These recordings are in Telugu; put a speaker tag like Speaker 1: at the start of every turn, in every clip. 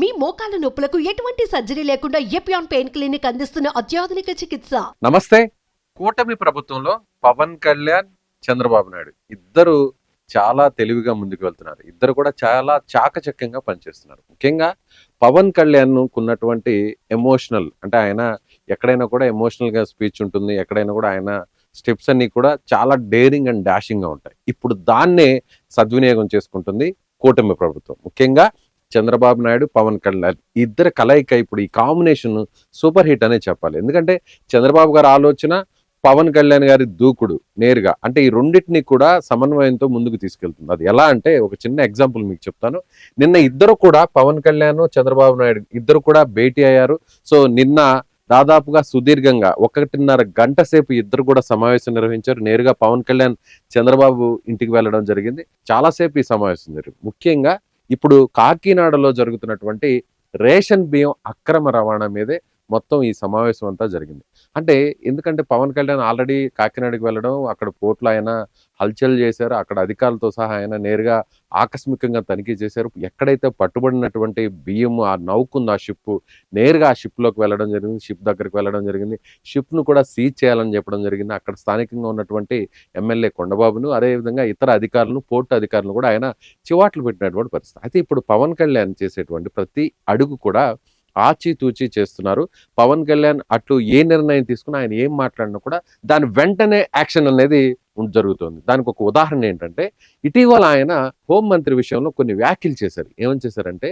Speaker 1: మీ మోకాల నొప్పులకు ఎటువంటి సర్జరీ లేకుండా ఎపియాన్ పెయిన్ క్లినిక్ అందిస్తున్న అత్యాధునిక చికిత్స.
Speaker 2: నమస్తే. కూటమి ప్రభుత్వంలో పవన్ కళ్యాణ్, చంద్రబాబు నాయుడు ఇద్దరు చాలా తెలివిగా ముందుకు వెళ్తున్నారు. ఇద్దరు కూడా చాలా చాకచక్యంగా పనిచేస్తున్నారు. ముఖ్యంగా పవన్ కళ్యాణ్ ఉన్నటువంటి ఎమోషనల్, అంటే ఆయన ఎక్కడైనా కూడా ఎమోషనల్ గా స్పీచ్ ఉంటుంది. ఎక్కడైనా కూడా ఆయన స్టెప్స్ అన్ని కూడా చాలా డేరింగ్ అండ్ డాషింగ్ గా ఉంటాయి. ఇప్పుడు దాన్నే సద్వినియోగం చేసుకుంటుంది కూటమి ప్రభుత్వం. ముఖ్యంగా చంద్రబాబు నాయుడు, పవన్ కళ్యాణ్ ఇద్దరు కలయిక ఇప్పుడు ఈ కాంబినేషన్ సూపర్ హిట్ అనే చెప్పాలి. ఎందుకంటే చంద్రబాబు గారి ఆలోచన, పవన్ కళ్యాణ్ గారి దూకుడు నేరుగా, అంటే ఈ రెండింటిని కూడా సమన్వయంతో ముందుకు తీసుకెళ్తుంది. అది ఎలా అంటే ఒక చిన్న ఎగ్జాంపుల్ మీకు చెప్తాను. నిన్న ఇద్దరు కూడా పవన్ కళ్యాణ్, చంద్రబాబు నాయుడు ఇద్దరు కూడా భేటీ అయ్యారు. సో నిన్న దాదాపుగా సుదీర్ఘంగా 1.5 గంట సేపు ఇద్దరు కూడా సమావేశం నిర్వహించారు. నేరుగా పవన్ కళ్యాణ్ చంద్రబాబు ఇంటికి వెళ్ళడం జరిగింది. చాలాసేపు ఈ సమావేశం జరిగింది. ముఖ్యంగా ఇప్పుడు కాకినాడలో జరుగుతున్నటువంటి రేషన్ బియ్యం అక్రమ రవాణా మీదే మొత్తం ఈ సమావేశం అంతా జరిగింది. అంటే ఎందుకంటే పవన్ కళ్యాణ్ ఆల్రెడీ కాకినాడకి వెళ్ళడం, అక్కడ పోర్టులో ఆయన హల్చల్ చేశారు. అక్కడ అధికారులతో సహా ఆయన నేరుగా ఆకస్మికంగా తనిఖీ చేశారు. ఎక్కడైతే పట్టుబడినటువంటి బియ్యం ఆ నౌకుంది, ఆ షిప్ నేరుగా ఆ షిప్లోకి వెళ్ళడం జరిగింది. షిప్ దగ్గరికి వెళ్ళడం జరిగింది. షిప్ను కూడా సీజ్ చేయాలని చెప్పడం జరిగింది. అక్కడ స్థానికంగా ఉన్నటువంటి ఎమ్మెల్యే కొండబాబును, అదేవిధంగా ఇతర అధికారులను, పోర్టు అధికారులను కూడా ఆయన చివాట్లు పెట్టినటువంటి పరిస్థితి. అయితే ఇప్పుడు పవన్ కళ్యాణ్ చేసేటువంటి ప్రతి అడుగు కూడా ఆచితూచి చేస్తున్నారు. పవన్ కళ్యాణ్ అట్లు ఏ నిర్ణయం తీసుకున్నా, ఆయన ఏం మాట్లాడినా కూడా దాని వెంటనే యాక్షన్ అనేది జరుగుతుంది. దానికి ఒక ఉదాహరణ ఏంటంటే, ఇటీవల ఆయన హోంమంత్రి విషయంలో కొన్ని వ్యాఖ్యలు చేశారు. ఏమని చేశారంటే,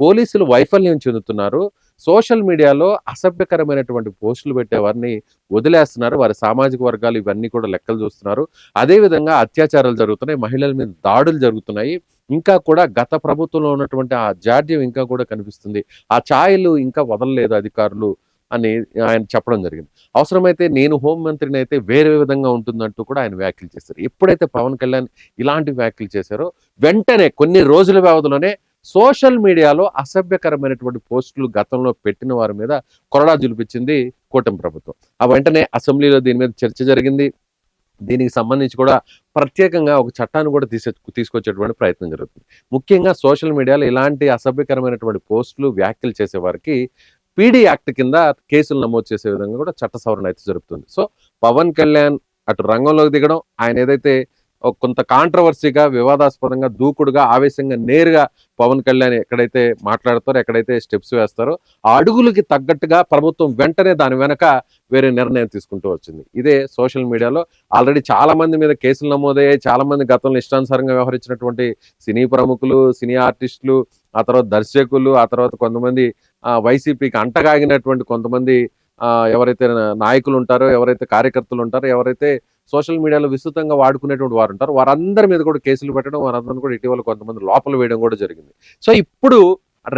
Speaker 2: పోలీసులు వైఫల్యం చెందుతున్నారు, సోషల్ మీడియాలో అసభ్యకరమైనటువంటి పోస్టులు పెట్టే వారిని వదిలేస్తున్నారు, వారి సామాజిక వర్గాలు ఇవన్నీ కూడా లెక్కలు చూస్తున్నారు, అదేవిధంగా అత్యాచారాలు జరుగుతున్నాయి, మహిళల మీద దాడులు జరుగుతున్నాయి, ఇంకా కూడా గత ప్రభుత్వంలో ఉన్నటువంటి ఆ జాడ్యం ఇంకా కూడా కనిపిస్తుంది, ఆ ఛాయలు ఇంకా వదలలేదు అధికారులు అని ఆయన చెప్పడం జరిగింది. అవసరమైతే నేను హోంమంత్రిని అయితే వేరే విధంగా ఉంటుందంటూ కూడా ఆయన వ్యాఖ్యలు చేశారు. ఎప్పుడైతే పవన్ కళ్యాణ్ ఇలాంటి వ్యాఖ్యలు చేశారో వెంటనే కొన్ని రోజుల వ్యవధిలోనే సోషల్ మీడియాలో అసభ్యకరమైనటువంటి పోస్టులు గతంలో పెట్టిన వారి మీద కొరడా జులిపించింది కూటమి ప్రభుత్వం. ఆ వెంటనే అసెంబ్లీలో దీని మీద చర్చ జరిగింది. దీనికి సంబంధించి కూడా ప్రత్యేకంగా ఒక చట్టాన్ని కూడా తీసుకొచ్చేటువంటి ప్రయత్నం జరుగుతుంది. ముఖ్యంగా సోషల్ మీడియాలో ఇలాంటి అసభ్యకరమైనటువంటి పోస్టులు, వ్యాఖ్యలు చేసే వారికి పీడీ యాక్ట్ కింద కేసులు నమోదు చేసే విధంగా కూడా చట్ట సవరణ అయితే జరుగుతుంది. సో పవన్ కళ్యాణ్ అటు రంగంలోకి దిగడం, ఆయన ఏదైతే కొంత కాంట్రవర్సీగా, వివాదాస్పదంగా, దూకుడుగా, ఆవేశంగా నేరుగా పవన్ కళ్యాణ్ ఎక్కడైతే మాట్లాడతారో, ఎక్కడైతే స్టెప్స్ వేస్తారో ఆ అడుగులకి తగ్గట్టుగా ప్రభుత్వం వెంటనే దాని వెనక వేరే నిర్ణయం తీసుకుంటూ వచ్చింది. ఇదే సోషల్ మీడియాలో ఆల్రెడీ చాలా మంది మీద కేసులు నమోదయ్యాయి. చాలా మంది గతంలో ఇష్టానుసారంగా వ్యవహరించినటువంటి సినీ ప్రముఖులు, సినీ ఆర్టిస్టులు, ఆ తర్వాత దర్శకులు, ఆ తర్వాత కొంతమంది వైసీపీకి అంటగాగినటువంటి కొంతమంది ఎవరైతే నాయకులు ఉంటారో, ఎవరైతే కార్యకర్తలు ఉంటారో, ఎవరైతే సోషల్ మీడియాలో విస్తృతంగా వాడుకునేటువంటి వారు ఉంటారు, వారందరి మీద కూడా కేసులు పెట్టడం, వారందరిని కూడా ఇటీవల కొంతమంది లోపల వేయడం కూడా జరిగింది. సో ఇప్పుడు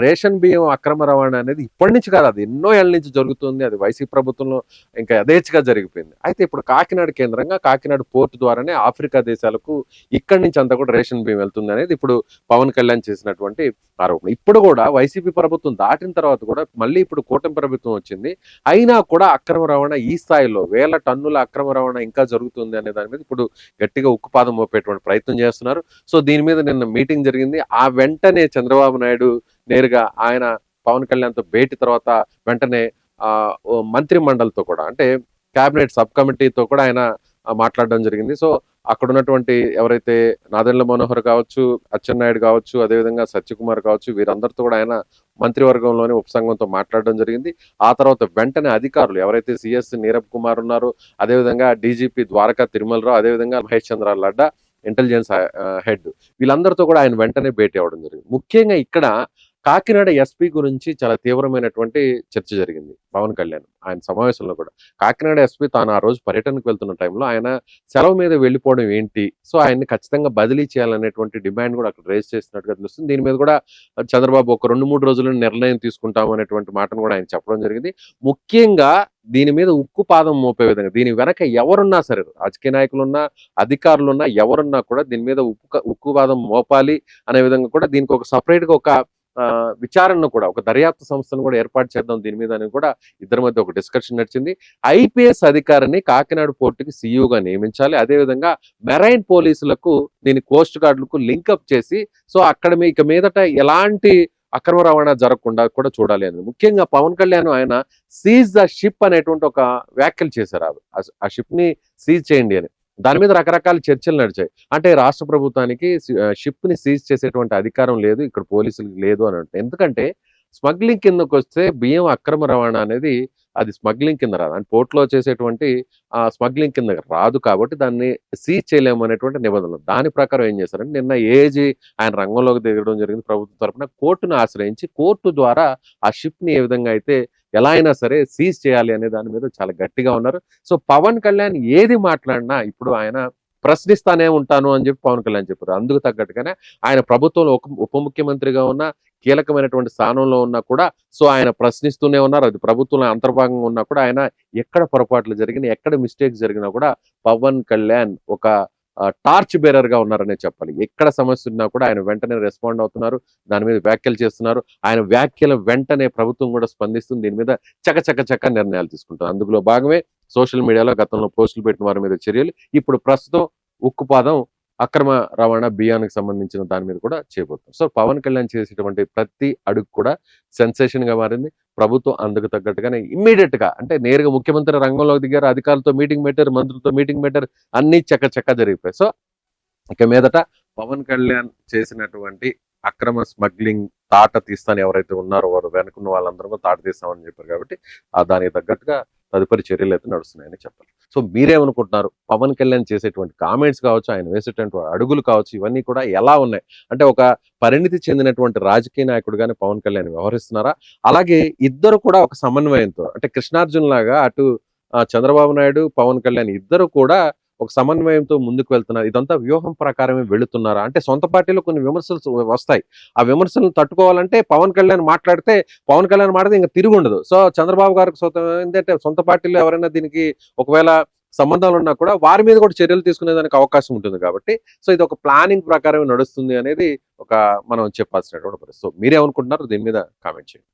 Speaker 2: రేషన్ బియ్యం అక్రమ రవాణా అనేది ఇప్పటి నుంచి కాదు, అది ఎన్నో ఏళ్ళ నుంచి జరుగుతుంది. అది వైసీపీ ప్రభుత్వంలో ఇంకా యథేచ్ఛగా జరిగిపోయింది. అయితే ఇప్పుడు కాకినాడ కేంద్రంగా, కాకినాడ పోర్టు ద్వారానే ఆఫ్రికా దేశాలకు ఇక్కడి నుంచి అంతా కూడా రేషన్ బియ్యం వెళ్తుంది అనేది ఇప్పుడు పవన్ కళ్యాణ్ చేసినటువంటి ఆరోపణ. ఇప్పుడు కూడా వైసీపీ ప్రభుత్వం దాటిన తర్వాత కూడా మళ్ళీ ఇప్పుడు కూటమి ప్రభుత్వం వచ్చింది, అయినా కూడా అక్రమ రవాణా ఈ స్థాయిలో 1000 టన్నుల అక్రమ రవాణా ఇంకా జరుగుతుంది అనే దాని మీద ఇప్పుడు గట్టిగా ఉక్కుపాదం మోపేటువంటి ప్రయత్నం చేస్తున్నారు. సో దీని మీద నిన్న మీటింగ్ జరిగింది. ఆ వెంటనే చంద్రబాబు నాయుడు నేరుగా ఆయన పవన్ కళ్యాణ్తో భేటీ తర్వాత వెంటనే మంత్రి మండలితో కూడా, అంటే క్యాబినెట్ సబ్ కమిటీతో కూడా ఆయన మాట్లాడడం జరిగింది. సో అక్కడ ఉన్నటువంటి ఎవరైతే నాదెండ్ల మనోహర్ కావచ్చు, అచ్చెన్నాయుడు కావచ్చు, అదేవిధంగా సత్యకుమార్ కావచ్చు, వీరందరితో కూడా ఆయన మంత్రివర్గంలోని ఉపసంఘంతో మాట్లాడడం జరిగింది. ఆ తర్వాత వెంటనే అధికారులు ఎవరైతే సిఎస్ నీరబ్ కుమార్ ఉన్నారో, అదేవిధంగా డీజీపీ ద్వారకా తిరుమలరావు, అదేవిధంగా మహేష్ చంద్ర లడ్డా ఇంటెలిజెన్స్ హెడ్, వీళ్ళందరితో కూడా ఆయన వెంటనే భేటీ అవ్వడం జరిగింది. ముఖ్యంగా ఇక్కడ కాకినాడ ఎస్పీ గురించి చాలా తీవ్రమైనటువంటి చర్చ జరిగింది పవన్ కళ్యాణ్ ఆయన సమావేశంలో కూడా. కాకినాడ ఎస్పీ తాను ఆ రోజు పర్యటనకు వెళ్తున్న టైంలో ఆయన సెలవు మీద వెళ్ళిపోవడం ఏంటి, సో ఆయన్ని ఖచ్చితంగా బదిలీ చేయాలనేటువంటి డిమాండ్ కూడా అక్కడ రేజ్ చేసినట్టుగా తెలుస్తుంది. దీని మీద కూడా చంద్రబాబు ఒక 2-3 రోజుల్లో నిర్ణయం తీసుకుంటాం అనేటువంటి మాటను కూడా ఆయన చెప్పడం జరిగింది. ముఖ్యంగా దీని మీద ఉక్కు పాదం మోపే విధంగా, దీని వెనక ఎవరున్నా సరే, రాజకీయ నాయకులున్నా, అధికారులున్నా, ఎవరున్నా కూడా దీని మీద ఉక్కు పాదం మోపాలి అనే విధంగా కూడా దీనికి ఒక సపరేట్గా ఒక విచారణను కూడా, ఒక దర్యాప్తు సంస్థను కూడా ఏర్పాటు చేద్దాం దీని మీద అని కూడా ఇద్దరి మధ్య ఒక డిస్కషన్ నడిచింది. ఐపీఎస్ అధికారిని కాకినాడ పోర్టుకి సీఈఓగా నియమించాలి, అదేవిధంగా మెరైన్ పోలీసులకు దీని కోస్ట్ గార్డులకు లింకప్ చేసి, సో అక్కడ ఇక మీదట ఎలాంటి అక్రమ రవాణా జరగకుండా కూడా చూడాలి అని. ముఖ్యంగా పవన్ కళ్యాణ్ ఆయన సీజ్ ద షిప్ అనేటువంటి ఒక వ్యాఖ్యలు చేశారు. ఆ షిప్ ని సీజ్ చేయండి అని. దాని మీద రకరకాల చర్చలు నడిచాయి. అంటే రాష్ట్ర ప్రభుత్వానికి షిప్ ని సీజ్ చేసేటువంటి అధికారం లేదు, ఇక్కడ పోలీసులకు లేదు అని అంటే. ఎందుకంటే స్మగ్లింగ్ కిందకు వస్తే బియ్యం అక్రమ రవాణా అనేది అది స్మగ్లింగ్ కింద రాదు, అంటే పోర్ట్లో చేసేటువంటి స్మగ్లింగ్ కింద రాదు, కాబట్టి దాన్ని సీజ్ చేయలేము అనేటువంటి నిబంధనలు. దాని ప్రకారం ఏం చేశారంటే నిన్న ఏజీ ఆయన రంగంలోకి దిగడం జరిగింది. ప్రభుత్వం తరఫున కోర్టును ఆశ్రయించి కోర్టు ద్వారా ఆ షిప్ ని ఏ విధంగా అయితే ఎలా అయినా సరే సీజ్ చేయాలి అనే దాని మీద చాలా గట్టిగా ఉన్నారు. సో పవన్ కళ్యాణ్ ఏది మాట్లాడినా ఇప్పుడు ఆయన ప్రశ్నిస్తానే ఉంటాను అని చెప్పి పవన్ కళ్యాణ్ చెప్పారు. అందుకు తగ్గట్టుగానే ఆయన ప్రభుత్వంలో ఉప ముఖ్యమంత్రిగా ఉన్న కీలకమైనటువంటి స్థానంలో ఉన్నా కూడా సో ఆయన ప్రశ్నిస్తూనే ఉన్నారు. అది ప్రభుత్వంలో అంతర్భాగంగా ఉన్నా కూడా ఆయన ఎక్కడ పొరపాట్లు జరిగినా ఎక్కడ మిస్టేక్స్ జరిగినా కూడా పవన్ కళ్యాణ్ ఒక టార్చ్ బేరర్ గా ఉన్నారనే చెప్పాలి. ఎక్కడ సమస్య ఉన్నా కూడా ఆయన వెంటనే రెస్పాండ్ అవుతున్నారు, దాని మీద వ్యాఖ్యలు చేస్తున్నారు. ఆయన వ్యాఖ్యల వెంటనే ప్రభుత్వం కూడా స్పందిస్తుంది, దీని మీద చక్క నిర్ణయాలు తీసుకుంటారు. అందులో భాగమే సోషల్ మీడియాలో గతంలో పోస్టులు పెట్టిన వారి మీద చర్యలు, ఇప్పుడు ప్రస్తుతం ఉక్కుపాదం అక్రమ రవాణా బియ్యానికి సంబంధించిన దాని మీద కూడా చేయబోతున్నారు. సో పవన్ కళ్యాణ్ చేసేటువంటి ప్రతి అడుగు కూడా సెన్సేషన్ గా మారింది. ప్రభుత్వం అందుకు తగ్గట్టుగానే ఇమ్మీడియట్ గా అంటే నేరుగా ముఖ్యమంత్రి రంగంలోకి దిగారు, అధికారులతో మీటింగ్ పెట్టారు, మంత్రులతో మీటింగ్ పెట్టారు, అన్ని చక్క జరిగిపోయాయి. సో ఇక మీదట పవన్ కళ్యాణ్ చేసినటువంటి అక్రమ స్మగ్లింగ్ తాట తీస్తాను ఎవరైతే ఉన్నారో వారు వెనుకున్న వాళ్ళందరూ కూడా తాట తీస్తామని చెప్పారు. కాబట్టి దానికి తగ్గట్టుగా తదుపరి చర్యలు అయితే నడుస్తున్నాయని చెప్పాలి. సో మీరేమనుకుంటున్నారు? పవన్ కళ్యాణ్ చేసేటువంటి కామెంట్స్ కావచ్చు, ఆయన వేసేటువంటి అడుగులు కావచ్చు, ఇవన్నీ కూడా ఎలా ఉన్నాయి? అంటే ఒక పరిణితి చెందినటువంటి రాజకీయ నాయకుడుగానే పవన్ కళ్యాణ్ వ్యవహరిస్తున్నారా? అలాగే ఇద్దరు కూడా ఒక సమన్వయంతో అంటే కృష్ణార్జున్ లాగా అటు చంద్రబాబు నాయుడు, పవన్ కళ్యాణ్ ఇద్దరు కూడా ఒక సమన్వయంతో ముందుకు వెళ్తున్నారు. ఇదంతా వ్యూహం ప్రకారమే వెళుతున్నారా? అంటే సొంత పార్టీలో కొన్ని విమర్శలు వస్తాయి, ఆ విమర్శలను తట్టుకోవాలంటే పవన్ కళ్యాణ్ మాట్లాడితే ఇంకా తిరిగి ఉండదు. సో చంద్రబాబు గారికి ఏంటంటే సొంత పార్టీలో ఎవరైనా దీనికి ఒకవేళ సంబంధాలు ఉన్నా కూడా వారి మీద కూడా చర్యలు తీసుకునేదానికి అవకాశం ఉంటుంది. కాబట్టి సో ఇది ఒక ప్లానింగ్ ప్రకారం నడుస్తుంది అనేది ఒక మనం చెప్పాల్సినటువంటి పరిస్థితి. సో మీరేమనుకుంటున్నారు? దీని మీద కామెంట్ చేయండి.